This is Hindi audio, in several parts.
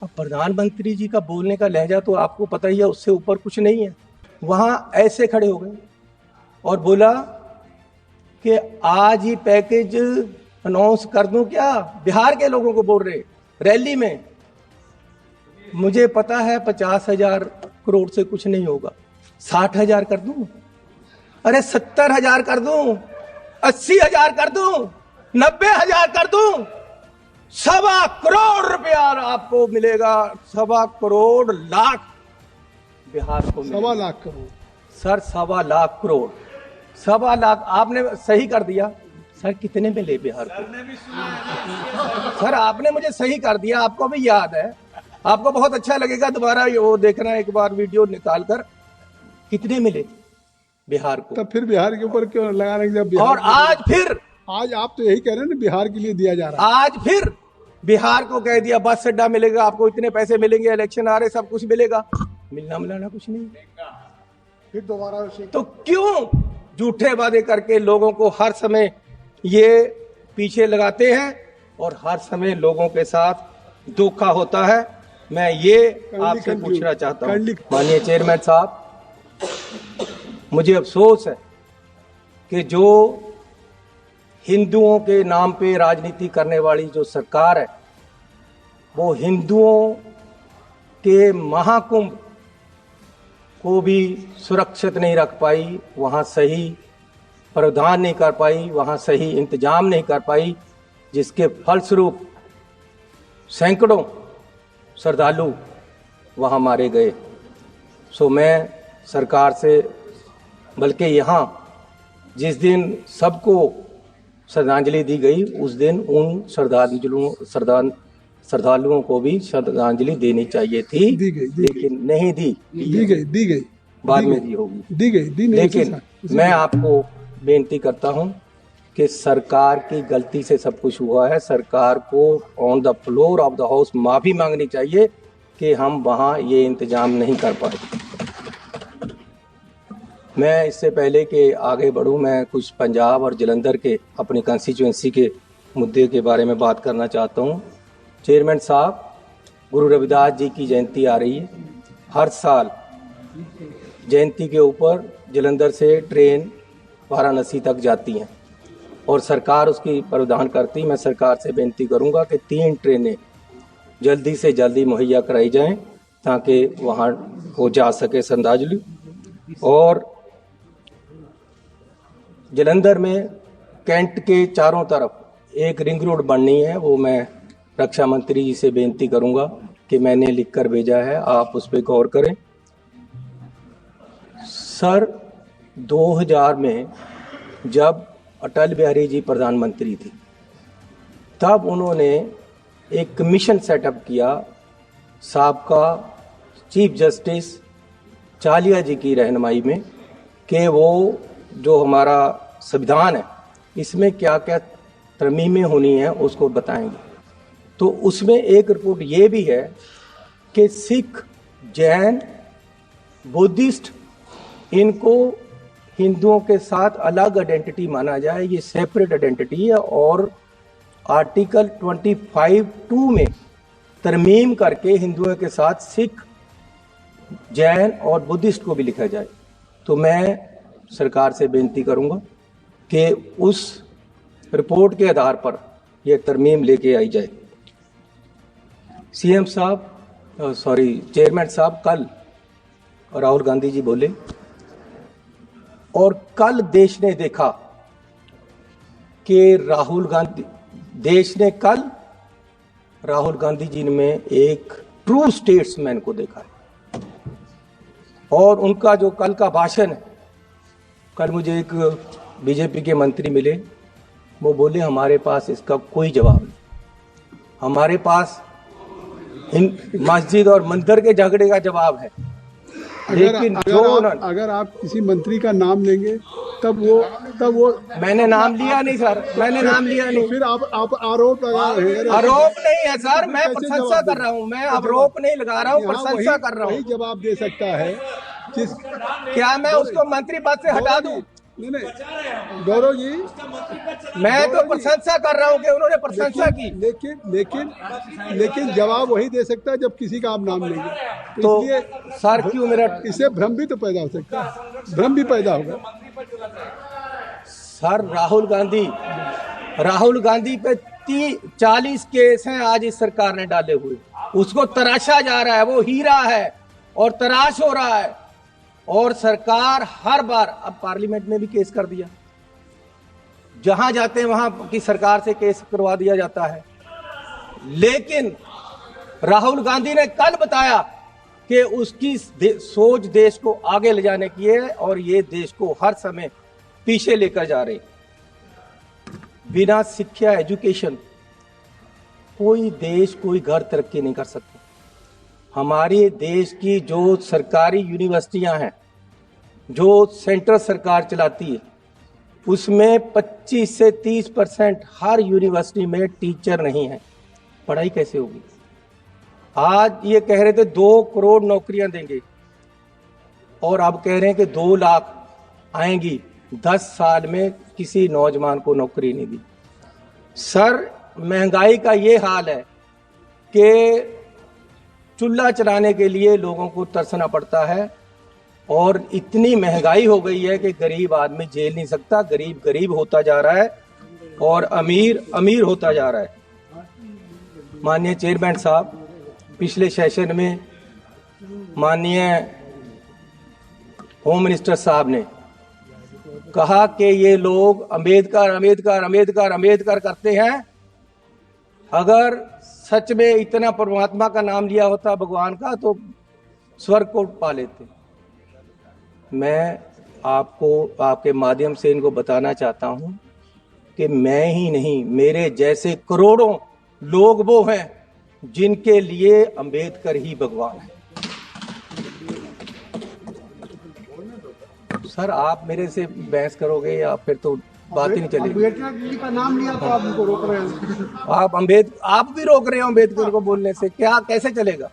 अब प्रधानमंत्री जी का बोलने का लहजा तो आपको पता ही है, उससे ऊपर कुछ नहीं है। वहां ऐसे खड़े हो गए और बोला कि आज ही पैकेज अनाउंस कर दूं क्या, बिहार के लोगों को बोल रहे रैली में। मुझे पता है 50,000 करोड़ से कुछ नहीं होगा, 60,000 कर दूं, अरे 70,000 कर दूं, 80,000 कर दूं, 90,000 कर दूं, 1.25 करोड़ रुपया आपको मिलेगा। 1.25 करोड़ लाख बिहार को मिलेगा। 1.25 लाख करोड़ सर, 1.25 लाख करोड़, 1.25 लाख आपने सही कर दिया। सर कितने मिले बिहार को? सर आपने मुझे सही कर दिया, आपको भी याद है, आपको बहुत अच्छा लगेगा दोबारा वो देखना एक बार वीडियो निकाल कर, कितने मिले बिहार को। तब फिर बिहार के ऊपर क्यों लगा रहे हैं जब बिहार और आज आप तो यही कह रहे हैं ना बिहार के लिए दिया जा रहा है। आज फिर बिहार को कह दिया बस अड्डा मिलेगा आपको, इतने पैसे मिलेंगे, इलेक्शन आ रहे, सब कुछ मिलेगा। मिलना मिलाना कुछ नहीं। फिर दोबारा तो क्यों झूठे वादे करके लोगों को हर समय ये पीछे लगाते हैं और हर समय लोगों के साथ धोखा होता है। मैं ये आपसे पूछना चाहता हूं माननीय चेयरमैन साहब, मुझे अफसोस है कि जो हिंदुओं के नाम पे राजनीति करने वाली जो सरकार है, वो हिंदुओं के महाकुंभ को भी सुरक्षित नहीं रख पाई, वहाँ सही प्रावधान नहीं कर पाई, वहाँ सही इंतजाम नहीं कर पाई, जिसके फलस्वरूप सैकड़ों श्रद्धालु वहाँ मारे गए। सो मैं सरकार से, बल्कि यहाँ जिस दिन सबको श्रद्धांजलि दी गई, उस दिन उन श्रद्धालुओं को भी श्रद्धांजलि देनी चाहिए थी, लेकिन नहीं दी गई, बाद में दी होगी, दी गई। लेकिन मैं आपको बेनती करता हूं कि सरकार की गलती से सब कुछ हुआ है। सरकार को on the floor of the house माफी मांगनी चाहिए कि हम वहां ये इंतजाम नहीं कर पाए। मैं इससे पहले कि आगे बढ़ूं, मैं कुछ पंजाब और जलंधर के अपनी कंस्टिट्यूएंसी के मुद्दे के बारे में बात करना चाहता हूं। चेयरमैन साहब, गुरु रविदास जी की जयंती आ रही है। हर साल जयंती के ऊपर जलंधर से ट्रेन वाराणसी तक जाती हैं और सरकार उसकी प्रावधान करती। मैं सरकार से बेनती करूंगा कि 3 ट्रेनें जल्दी से जल्दी मुहैया कराई जाएं ताकि वहां हो जा सके श्रद्धांजलि। और जलंधर में कैंट के चारों तरफ एक रिंग रोड बननी है, वो मैं रक्षा मंत्री जी से बेनती करूंगा कि मैंने लिखकर भेजा है, आप उस पर गौर करें। सर 2000 में जब अटल बिहारी जी प्रधानमंत्री थे, तब उन्होंने एक कमीशन सेटअप किया, साबका चीफ जस्टिस चालिया जी की रहनुमाई में, कि वो जो हमारा संविधान है इसमें क्या क्या तरमीमें होनी है उसको बताएंगे। तो उसमें एक रिपोर्ट ये भी है कि सिख, जैन, बुद्धिस्ट, इनको हिंदुओं के साथ अलग आइडेंटिटी माना जाए, ये सेपरेट आइडेंटिटी है। और आर्टिकल 25(2) में तरमीम करके हिंदुओं के साथ सिख, जैन और बुद्धिस्ट को भी लिखा जाए। तो मैं सरकार से बेनती करूंगा कि उस रिपोर्ट के आधार पर यह तरमीम लेके आई जाए। सीएम साहब, चेयरमैन साहब, कल राहुल गांधी जी बोले और कल देश ने देखा कि राहुल गांधी जी में एक ट्रू स्टेट्समैन को देखा है। और उनका जो कल का भाषण है, कल मुझे एक बीजेपी के मंत्री मिले, वो बोले हमारे पास इसका कोई जवाब नहीं, हमारे पास मस्जिद और मंदिर के झगड़े का जवाब है। लेकिन अगर आप किसी मंत्री का नाम लेंगे तब वो मैंने नाम लिया नहीं सर, मैंने नाम लिया नहीं। फिर आप आरोप लगा रहे हैं। आरोप नहीं है सर, मैं प्रशंसा कर रहा हूँ, मैं आरोप नहीं लगा रहा हूँ, प्रशंसा कर रहा हूँ। वही जवाब दे सकता है क्या मैं उसको मंत्री पद से हटा दूं? नहीं नहीं गौरव जी, मैं तो प्रशंसा कर रहा हूं कि उन्होंने प्रशंसा की। लेकिन जवाब वही दे सकता है जब किसी का आप नाम लेंगे। तो इसलिए सर क्यों मेरा इससे भ्रम भी तो पैदा हो सकता है, भ्रम भी पैदा होगा। सर राहुल गांधी पे 40 केस हैं आज इस सरकार ने डाले हुए, उसको तराशा जा रहा है, वो हीरा है और तराश हो रहा है। और सरकार हर बार, अब पार्लियामेंट में भी केस कर दिया, जहां जाते हैं वहां की सरकार से केस करवा दिया जाता है। लेकिन राहुल गांधी ने कल बताया कि उसकी सोच देश को आगे ले जाने की है और ये देश को हर समय पीछे लेकर जा रहे। बिना शिक्षा एजुकेशन कोई देश कोई घर तरक्की नहीं कर सकता। हमारे देश की जो सरकारी यूनिवर्सिटियां हैं, जो सेंट्रल सरकार चलाती है, उसमें 25 से 30% हर यूनिवर्सिटी में टीचर नहीं है। पढ़ाई कैसे होगी? आज ये कह रहे थे 2 करोड़ नौकरियां देंगे और अब कह रहे हैं कि 2 लाख आएंगी। 10 साल में किसी नौजवान को नौकरी नहीं दी। सर, महंगाई का ये हाल है कि चूल्हा चलाने के लिए लोगों को तरसना पड़ता है और इतनी महंगाई हो गई है कि गरीब आदमी झेल नहीं सकता। गरीब गरीब होता जा रहा है और अमीर अमीर होता जा रहा है। माननीय चेयरमैन साहब, पिछले सेशन में माननीय होम मिनिस्टर साहब ने कहा कि ये लोग अंबेडकर अंबेडकर अंबेडकर अंबेडकर करते हैं। अगर सच में इतना परमात्मा का नाम लिया होता, भगवान का, तो स्वर्ग को पा लेते। मैं आपको आपके माध्यम से इनको बताना चाहता हूं कि मैं ही नहीं, मेरे जैसे करोड़ों लोग वो हैं जिनके लिए अंबेडकर ही भगवान है। सर, आप मेरे से बहस करोगे या फिर तो बात ही नहीं चलेगी। अम्बेडकर जी का नाम लिया तो आप उनको रोक रहे हैं। आप भी रोक रहे हो अम्बेडकर को बोलने से, क्या कैसे चलेगा?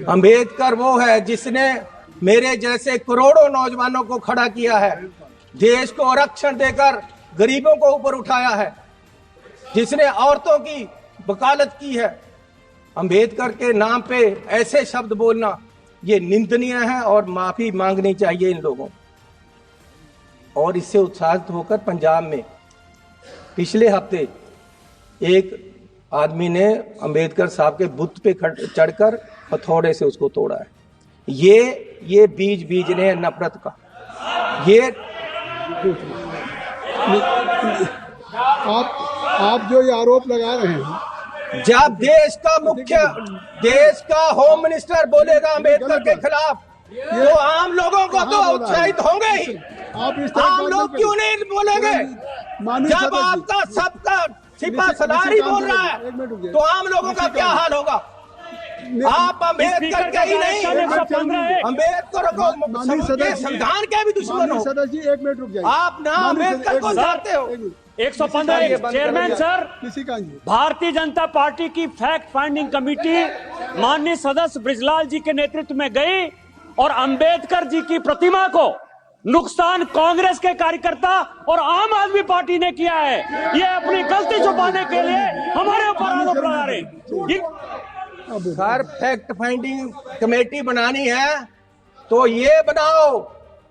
अम्बेडकर वो है जिसने मेरे जैसे करोड़ों नौजवानों को खड़ा किया है, देश को आरक्षण देकर गरीबों को ऊपर उठाया है, जिसने औरतों की वकालत की है। अम्बेडकर के नाम पे ऐसे शब्द बोलना ये निंदनीय है और माफी मांगनी चाहिए इन लोगों। और इससे उत्साहित होकर पंजाब में पिछले हफ्ते एक आदमी ने अंबेडकर साहब के बुत पे चढ़कर हथौड़े से उसको तोड़ा है। ये बीज ने नफरत का। ये आप जो ये आरोप लगा रहे हैं, जब देश का होम मिनिस्टर बोलेगा अंबेडकर के खिलाफ, तो आम लोगों को तो उत्साहित होंगे ही। आम लोग क्यों नहीं बोलेंगे? जब आपका सबका छिपा सलारी बोल रहा है, तो आम लोगों का क्या हाल होगा? आप अम्बेडकर के ही नहीं, अम्बेडकर को संविधान के भी दुश्मन हो। सदस्य जी, 1 मिनट रुक जाइए। आप ना अम्बेडकर को चाहते हो। 115 chairman sir, Bharatiya Janata party की फैक्ट फाइंडिंग कमेटी माननीय सदस्य ब्रिजलाल जी के नेतृत्व में गई और अंबेडकर जी की प्रतिमा को नुकसान कांग्रेस के कार्यकर्ता और आम आदमी पार्टी ने किया है। ये अपनी गलती छुपाने के लिए हमारे ऊपर आरोप लगा रहे। सर, फैक्ट फाइंडिंग कमेटी बनानी है तो ये बनाओ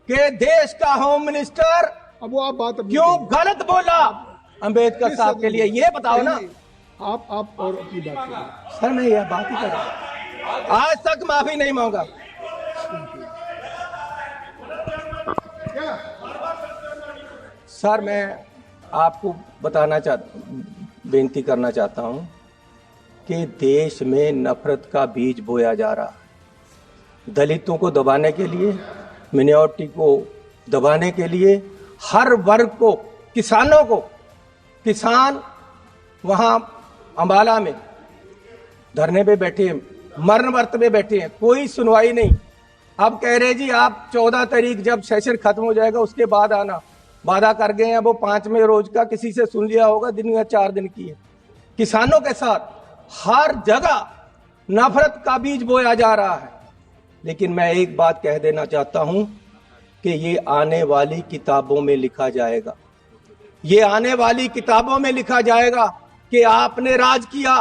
कि देश का होम मिनिस्टर अब वो आप बात क्यों गलत बोला अंबेडकर साहब के लिए, ये बताओ ना। आप और अपनी बात करें। सर, मैं यह बात ही कर रहा हूं, आज तक माफी नहीं मांगा। सर, मैं आपको बेनती करना चाहता हूं कि देश में नफरत का बीज बोया जा रहा है। दलितों को दबाने के लिए, मिनॉरिटी को दबाने के लिए, हर वर्ग को, किसानों को, किसान वहां अंबाला में धरने पे बैठे हैं, मरण वर्त में बैठे हैं, कोई सुनवाई नहीं। अब कह रहे जी आप 14 तारीख जब सेशन खत्म हो जाएगा उसके बाद आना। वादा कर गए हैं वो 5वें रोज का, किसी से सुन लिया होगा, दिन या 4 दिन की है। किसानों के साथ हर जगह नफरत का बीज बोया जा रहा है। लेकिन मैं एक बात कह देना चाहता हूं कि ये आने वाली किताबों में लिखा जाएगा, ये आने वाली किताबों में लिखा जाएगा कि आपने राज किया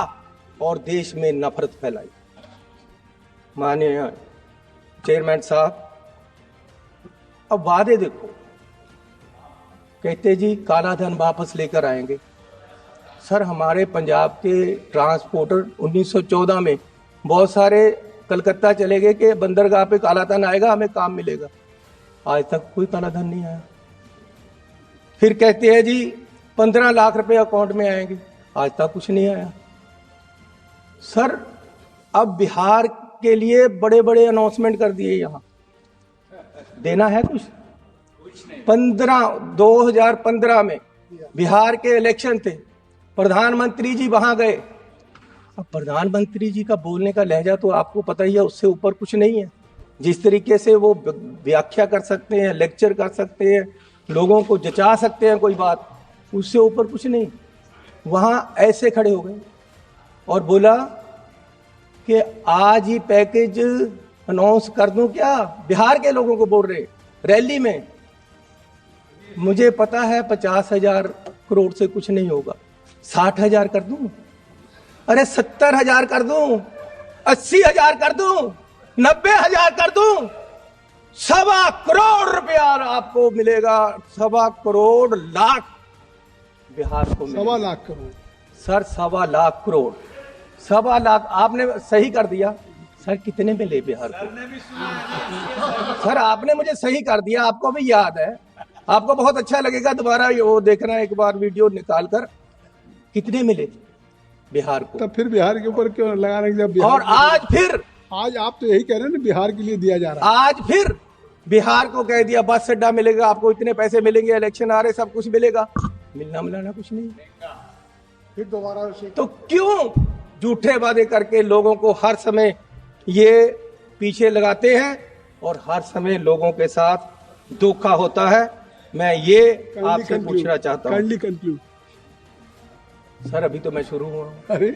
और देश में नफरत फैलाई। माननीय चेयरमैन साहब, अब वादे देखो, कहते जी काला धन वापस लेकर आएंगे। सर, हमारे पंजाब के ट्रांसपोर्टर 1914 में बहुत सारे कलकत्ता चले गए कि बंदरगाह पे काला धन आएगा, हमें काम मिलेगा। आज तक कोई काला धन नहीं आया। फिर कहते हैं जी 15 लाख रुपए अकाउंट में आएंगे, आज तक कुछ नहीं आया। सर, अब बिहार के लिए बड़े बड़े अनाउंसमेंट कर दिए, यहां देना है कुछ 2015 में बिहार के इलेक्शन थे, प्रधानमंत्री जी वहां गए। अब प्रधानमंत्री जी का बोलने का लहजा तो आपको पता ही है, उससे ऊपर कुछ नहीं है। जिस तरीके से वो व्याख्या कर सकते हैं, लेक्चर कर सकते हैं, लोगों को जचा सकते हैं कोई बात, उससे ऊपर कुछ नहीं। वहां ऐसे खड़े हो गए और बोला कि आज ही पैकेज अनाउंस कर दूं क्या? बिहार के लोगों को बोल रहे रैली में। मुझे पता है 50,000 करोड़ से कुछ नहीं होगा, 60,000 कर दूं, अरे 70,000 कर दूं, 80,000 कर दूं, 90,000 कर दूं, 1.25 करोड़ रुपया आपको मिलेगा। 1.25 करोड़ लाख बिहार को मिलेगा। 1.25 लाख करोड़ सर, 1.25 लाख करोड़, 1.25 लाख आपने सही कर दिया। सर, कितने मिले बिहार को? सर, आपने मुझे सही कर दिया, आपको भी याद है, आपको बहुत अच्छा लगेगा दोबारा वो देखना एक बार वीडियो निकाल कर, कितने मिले बिहार को। तब फिर बिहार के ऊपर क्यों लगाने के? जब और आज आप तो यही कह रहे हैं ना, बिहार के लिए दिया जा रहा है। आज फिर बिहार को कह दिया बस अड्डा मिलेगा आपको, इतने पैसे मिलेंगे, इलेक्शन आ रहे, सब कुछ मिलेगा। मिलना मिलाना कुछ नहीं। फिर दोबारा तो क्यों झूठे वादे करके लोगों को हर समय ये पीछे लगाते हैं और हर समय लोगों के साथ धोखा होता है। मैं ये आपसे पूछना चाहता हूँ। कंक्लूड सर, अभी तो मैं शुरू हुआ। अरे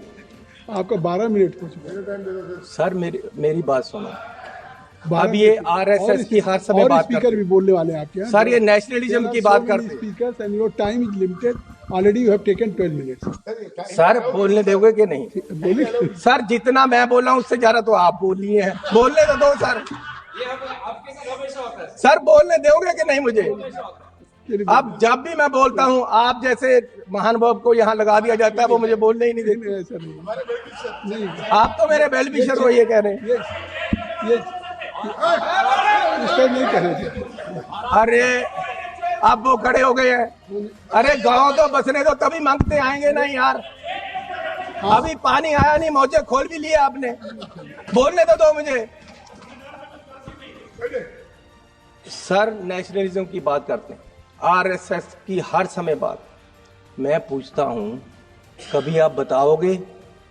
आपका 12 मिनट हो चुका। सर, मेरी बात सुनो। अब ये आरएसएस की हर समय बात स्पीकर भी बोलने वाले हैं आपके। सर, ये नेशनलिज्म की बात करते हैं। Speakers and your time is limited, already you have taken 12 minutes. Sir, बोलने दोगे कि नहीं? बोलिए। सर, जितना मैं बोला हूं उससे ज्यादा तो आप बोल लिए हैं। बोलने तो दो सर। सर, बोलने दोगे कि नहीं मुझे? अब जब भी मैं बोलता हूं, आप जैसे महानुभाव को यहाँ लगा दिया जाता है, वो मुझे बोलने ही नहीं देते। ऐसा नहीं, आप तो मेरे वेल विशर हो, ये कह रहे हैं। ये इसका नहीं कह रहे थे। अरे अब वो खड़े हो गए हैं। अरे गांव तो बसने दो, तभी मांगते आएंगे ना यार। अभी पानी आया नहीं, मौजे खोल भी लिए आपने। बोलने तो दो मुझे। सर, नेशनलिज्म की बात करते हैं, आरएसएस की हर समय बात। मैं पूछता हूं, कभी आप बताओगे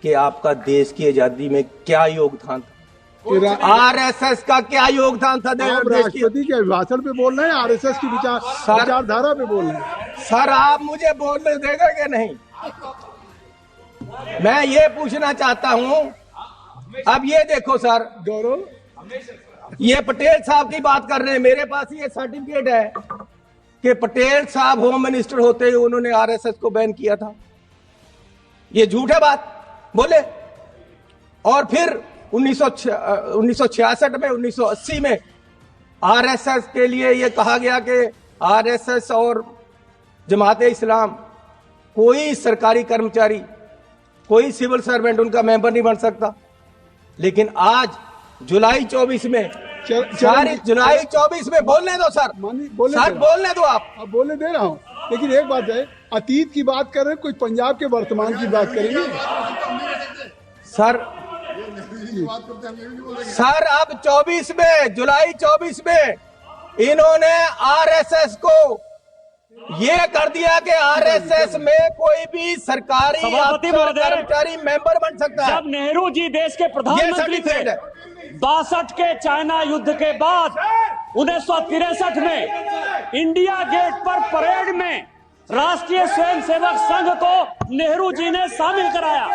कि आपका देश की आजादी में क्या योगदान था? आरएसएस का क्या योगदान था? राष्ट्रपति के भाषण पे बोल रहे हैं, आरएसएस की विचारधारा पे बोल रहे हैं। सर, आप मुझे बोलने देगा कि नहीं? मैं ये पूछना चाहता हूं। अब ये देखो सर, गौरव, ये पटेल साहब की बात कर रहे हैं। मेरे पास ये सर्टिफिकेट है कि पटेल साहब होम मिनिस्टर होते हुए उन्होंने आरएसएस को बैन किया था। ये झूठ है बात बोले। और फिर 1966 में, 1980 में आरएसएस के लिए ये कहा गया कि आरएसएस और जमात इस्लाम कोई सरकारी कर्मचारी, कोई सिविल सर्वेंट उनका मेंबर नहीं बन सकता। लेकिन आज जुलाई 24 में, जुलाई 24 में बोलने दो सर, बोलने दो आप। अब बोलने दे रहा हूँ, लेकिन एक बात है, अतीत की बात कर रहे हैं, कोई पंजाब के वर्तमान की बात करेंगे सर। सर, अब 24 में, जुलाई 24 में इन्होंने आरएसएस को ये कर दिया कि आरएसएस में कोई भी सरकारी कर्मचारी मेंबर बन सकता है। जब नेहरू जी देश के प्रधानमंत्री थे, 62 के चाइना युद्ध के बाद 1963 में इंडिया गेट पर परेड में राष्ट्रीय स्वयंसेवक संघ को नेहरू जी ने शामिल कराया।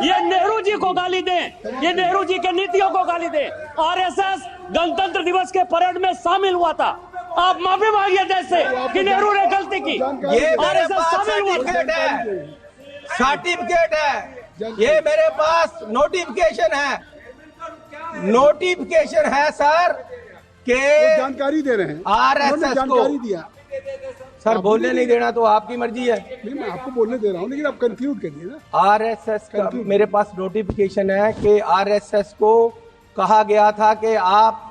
ये नेहरू जी को गाली दें, ये नेहरू जी के नीतियों को गाली दें। आरएसएस गणतंत्र दिवस के परेड में शामिल हुआ था आप माफी मांगिए देश से कि नेहरू ने गलती की। ये मेरे पास सर्टिफिकेट है, सर्टिफिकेट है, ये मेरे पास नोटिफिकेशन है सर के जानकारी दे रहे हैं, आरएसएस को जानकारी दिया। सर बोलने नहीं देना तो आपकी मर्जी है। नहीं, मैं आपको बोलने दे रहा हूँ, लेकिन आप कंक्लूड करिए ना। आरएसएस का मेरे पास नोटिफिकेशन है कि आरएसएस को कहा गया था कि आप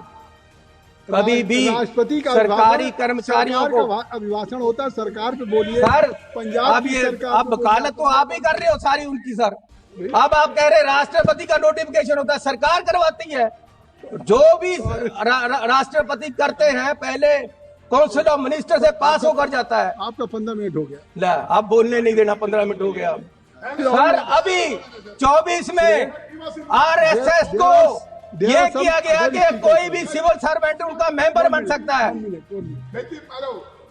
कभी भी राष्ट्रपति का सरकारी कर्मचारियों को अभिभाषण होता है, सरकार पे बोलिए सर। पंजाब अब की ये सरकार अब वकालत तो आप ही कर रहे हो सारी उनकी सर। अब आप कह रहे राष्ट्रपति का नोटिफिकेशन होता है, सरकार करवाती है। जो भी राष्ट्रपति करते हैं पहले काउंसिल ऑफ मिनिस्टर से पास होकर जाता है। आपका 15 मिनट हो गया। ला अब बोलने नहीं देना, 15 मिनट हो गया सर। अभी 24 में आरएसएस को ये किया गया कि कोई भी सिविल सर्वेंट उनका मेंबर बन सकता है।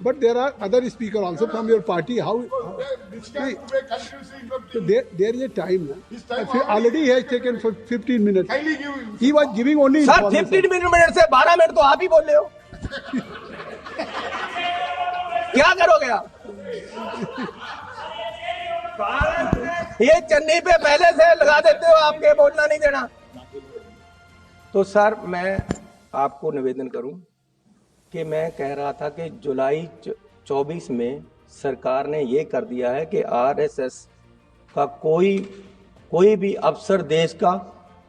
But there are other speakers also from your party. How? So there is a time. Already he has taken for 15 minutes. He was giving only sir information. 15 minute से 12 मिनट तो आप ही बोल रहे हो। क्या करोगे आप? ये चन्नी पे पहले से लगा देते हो, आपके बोलना नहीं देना। तो सर मैं आपको निवेदन करूं कि मैं कह रहा था कि जुलाई 24 में सरकार ने ये कर दिया है कि आरएसएस का कोई भी अफसर, देश का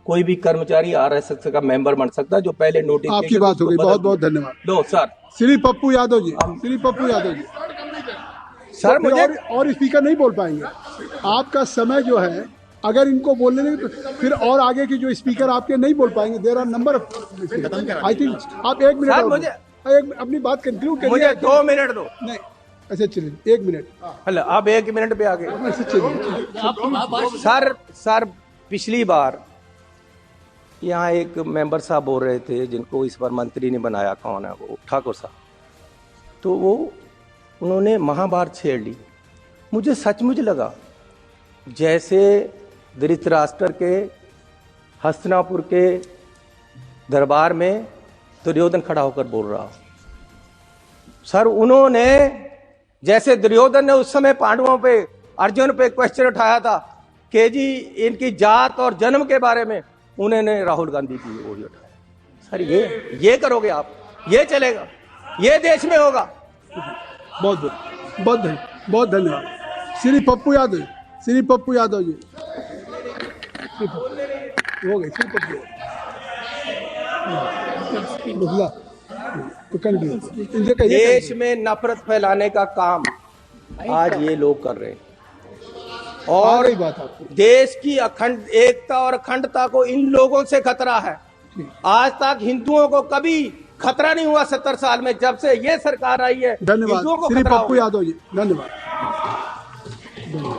कोई भी कर्मचारी आरएसएस का मेंबर बन सकता है। जो पहले नोटिस आपकी बात हो गई, बहुत बहुत धन्यवाद। लो सर। श्री पप्पू यादव जी, श्री पप्पू यादव जी सर मुझे और स्पीकर नहीं बोल पाएंगे। आपका समय जो है, अगर इनको बोलने नहीं तो फिर और आगे के जो स्पीकर आपके नहीं बोल पाएंगे। There are number I think आप 1 मिनट सर मुझे अपनी बात कंक्लूड करिए। मुझे 2 मिनट दो। नहीं ऐसे चलिए 1 मिनट। हेलो अब 1 मिनट पे आ गए। ऐसे चलिए। सर पिछली बार यहाँ एक मेंबर साहब बोल रहे थे जिनको इस बार मंत्री ने बनाया, कौन है वो, ठाकुर साहब। तो वो उन्होंने महाभारत छेड़ ली। मुझे सचमुच लगा जैसे धृतराष्ट्र के हस्तिनापुर के दरबार में दुर्योधन खड़ा होकर बोल रहा। सर उन्होंने जैसे दुर्योधन ने उस समय पांडवों पे, अर्जुन पे क्वेश्चन उठाया था कि जी इनकी जात और जन्म के बारे में, उन्होंने राहुल गांधी की वही उठाया। सर ये करोगे आप? ये चलेगा? ये देश में होगा? बहुत धन्यवाद। श्री पप्पू यादव, श्री पप्पू यादव जी हो गए। श्री पप्पू तो देश में नफरत फैलाने का काम आज ये लोग कर रहे हैं और देश की अखंड एकता और अखंडता को इन लोगों से खतरा है। आज तक हिंदुओं को कभी खतरा नहीं हुआ 70 साल में, जब से ये सरकार आई है। धन्यवाद श्री पप्पू यादव जी, धन्यवाद।